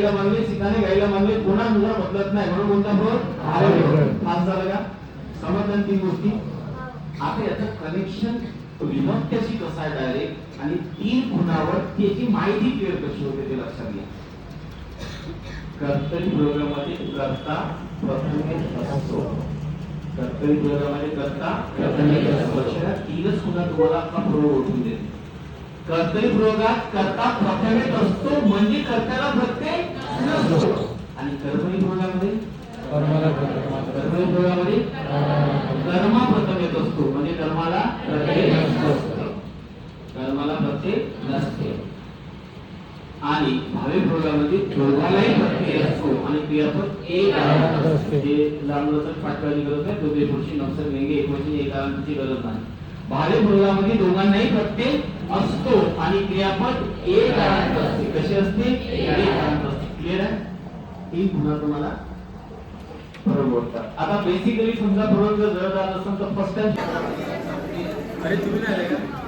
घ्यायला मागले, सीताने घ्यायला मागले, कोणानुसार बदलत नाही, म्हणून कोणता प्रयोग फास झाला का? समजलं तीन गोष्टी. आता याचं कनेक्शन विभक्त्याशी कसं आहे डायरेक्ट, आणि तीन गुणावर त्याची माहिती क्लिअर कशी होते ते लक्षात घ्या. कर्तरी प्रयोगामध्ये कर्ता प्रथमेश असतो. कर्तरी प्रयोगामध्ये कर्ता प्रथमेश असतो. अशा तीनच गुण तुम्हाला आपला प्रयोग ओळखून देते. कर्तरी प्रयोगात कर्ता प्रथमेश असतो म्हणजे कर्त्याला प्रत्यय नसतो, आणि कर्मणी प्रयोगामध्ये कर्मणी प्रयोगामध्ये कर्मा प्रथम येत असतो म्हणजे कर्माला प्रत्यय नसतो. कर्माला प्रत्यय नसते. आणि भावी प्रयोगामध्ये दोघालाही प्रत्यय असतो आणि क्रियापद एक असते. जे लांबलचक पाठवायची गरज नाही, दोघे पुरुषी नवसर वेगळे एकवचनी एकांची गरज नाही. भावी प्रयोगामध्ये दोघांनाही प्रत्यय असतो आणि क्रियापद एक असते. कशी असते? एक असते. क्लिअर आहे? तीन पुन्हा तुम्हाला प्रयोग ओळखतात. आता बेसिकली समजा प्रयोग जर जर असेल तर फर्स्ट टाइम. अरे तुम्ही नाही आले का?